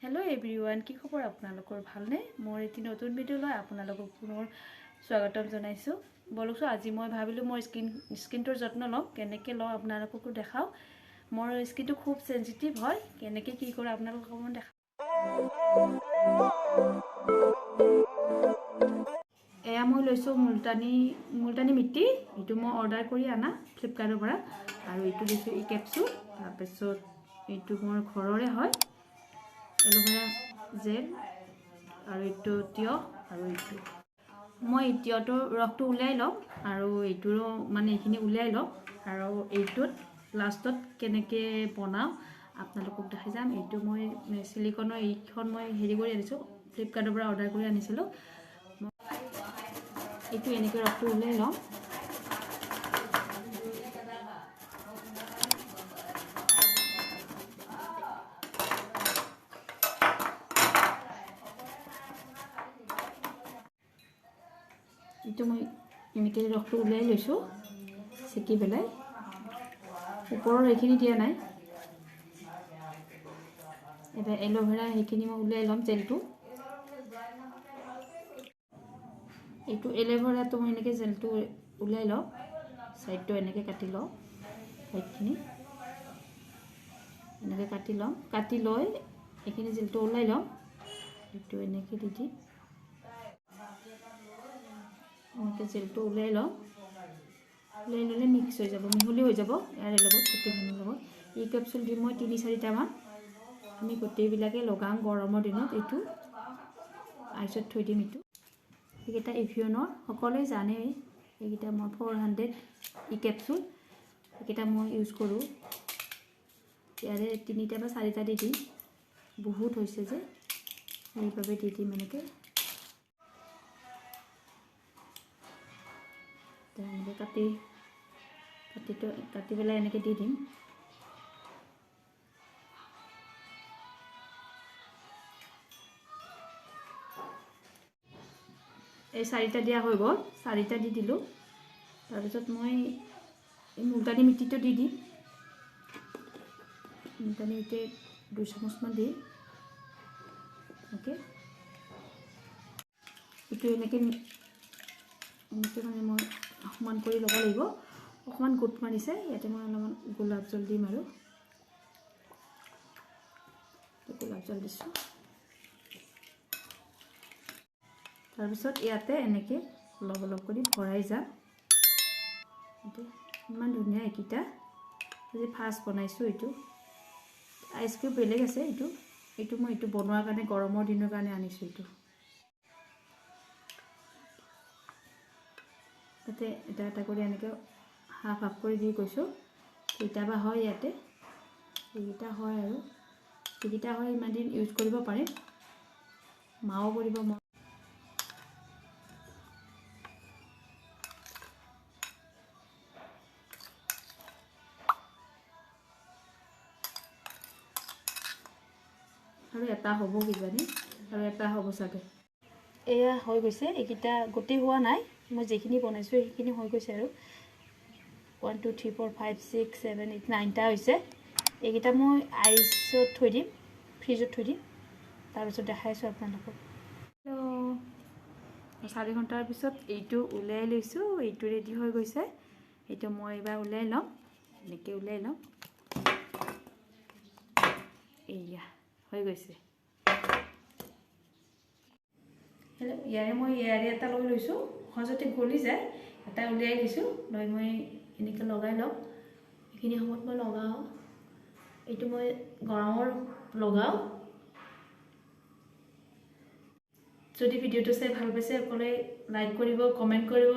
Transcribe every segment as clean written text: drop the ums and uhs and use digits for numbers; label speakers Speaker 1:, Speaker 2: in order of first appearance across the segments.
Speaker 1: Hello everyone, কি খবৰ আপোনালোকৰ ভালনে? মোৰ এটি নতুন ভিডিঅ'লৈ আপোনালোকক পুনৰ স্বাগতম জনাইছো। বলকছো আজি মই ভাবিলো মই স্কিনটোৰ যত্ন লওঁ, কেনেকৈ লওঁ আপোনালোককো দেখাও। মোৰ স্কিনটো খুব সেনসিটিভ হয়, কেনেকৈ কি কৰে আপোনালোকক মই দেখাও। এয়া মই লৈছো মুলতানি মিট্টি, এটো মই অৰ্ডাৰ কৰি আনা ফ্লিপকাৰ্টৰ পৰা, আৰু এটো লৈছো ই কেপসুল, তাৰপিছত এটো মোৰ ঘৰৰে হয় এলোভেৰা জেল, আৰু এটো তিয়হ, আৰু এটো মই তিয়হটোৰ ৰসটো উলাই লম, আৰু এটোৰো মানে এইখিনি উলাই লম, আৰু এইটোত লাষ্টত কেনেকৈ বনাও আপোনালোকক দেখাই যাম। এইটো মই সিলিকনৰ এইখন মই হেৰি কৰি আনিছো, ফ্লিপকাৰ্টৰ পৰা অৰ্ডাৰ কৰি আনিছিলো। এইটো এনেকৈ ৰসটো উলাই লম। এইটো মই এনেকৈ ৰসটো উলাই লৈছো, চেকি পেলাই ওপৰৰ এইখিনি দিয়া নাই। এবাৰ এলোভেৰা সেইখিনি মই উলাই লম জেলটো। এইটো এলোভেৰাটো মই এনেকৈ জেলটো উলাই লওঁ, সাইডটো এনেকৈ কাটি লওঁ, সাইডখিনি এনেকৈ কাটি লৈ এইখিনি জেলটো উলাই লওঁ। এইটো এনেকৈ দি এনেকৈ জেলটো উলাই লওঁ, উলাই ল'লে মিক্স হৈ যাব, মিহলি হৈ যাব ইয়াৰ লগত, গোটেইখিনিৰ লগত। এই কেপসুল দি মই 3-4টা মান আমি গোটেইবিলাকে লগাম গৰমৰ দিনত। এইটো আইচত থৈ দিম। এইকেইটা এভিয়নৰ সকলোৱে জানে, এইকেইটা মই 400 ই কেপসুল, এইকেইটা মই ইউজ কৰোঁ। ইয়াৰে 3টা বা 4টা দি দিম, বহুত হৈছে যে সেইবাবে দি দিম এনেকৈ। এনেকৈ কাটি পেলাই এনেকৈ দি দিম। এই 4টা দিয়া হৈ গ'ল, 4টা দি দিলোঁ। তাৰপিছত মই এই মুলতানি মিট্টিটো দি দিম। মুলতানি মিট্টি 2 চামুচমান দি অ'কে। এইটো এনেকৈ মানে মই সমান কৰি ল'ব লাগিব। অকণমান গোট মাৰিছে, ইয়াতে মই অলপমান গোলাপ জল দিম, আৰু গোলাপ জল দিছোঁ। তাৰপিছত ইয়াতে এনেকৈ অলপ অলপ কৰি ভৰাই যাম। ইমান ধুনীয়া এইকেইটা আজি ফাৰ্ষ্ট বনাইছোঁ। এইটো আইচক্ৰীম বেলেগ আছে, এইটো মই বনোৱাৰ কাৰণে গৰমৰ দিনৰ কাৰণে আনিছোঁ। এইটো তাতে এটা এটা কৰি এনেকৈ হাফ কৰি দি গৈছোঁ। কেইটা বা হয় ইয়াতে, এইকেইটা হয়, আৰু এইকেইটা হয় ইমান দিন ইউজ কৰিব পাৰিম, মাও কৰিব মই। আৰু এটা হ'ব কিজানি, আৰু এটা হ'ব চাগে। এয়া হৈ গৈছে, এইকেইটা গোটেই হোৱা নাই, মই যিখিনি বনাইছোঁ সেইখিনি হৈ গৈছে। আৰু 1 2 3 4 5 6 7 8 9টা হৈছে। এইকেইটা মই আইচত থৈ দিম, ফ্ৰিজত থৈ দিম। তাৰপিছত দেখাইছোঁ আপোনালোকক। 4 ঘণ্টাৰ পিছত এইটো উলিয়াই লৈছোঁ, এইটো ৰেডি হৈ গৈছে। এইটো মই এবাৰ উলিয়াই ল'ম, এনেকৈ উলিয়াই ল'ম। এয়া হৈ গৈছে। ইয়াৰে মই এটা লৈ লৈছোঁ, সহজতে গলি যায়। এটা উলিয়াই লৈছোঁ, লৈ মই এনেকৈ লগাই লওঁ। এইখিনি সময়ত মই লগাওঁ, এইটো মই গৰমৰ লগাওঁ। যদি ভিডিঅ'টো চাই ভাল পাইছে সকলোৱে লাইক কৰিব, কমেণ্ট কৰিব।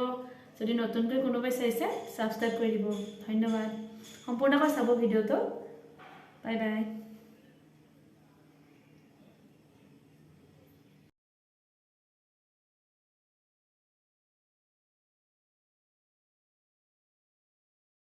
Speaker 1: যদি নতুনকৈ কোনোবাই চাইছে ছাবস্ক্ৰাইব কৰি দিব। ধন্যবাদ। সম্পূৰ্ণকৈ চাব ভিডিঅ'টো। Bye bye.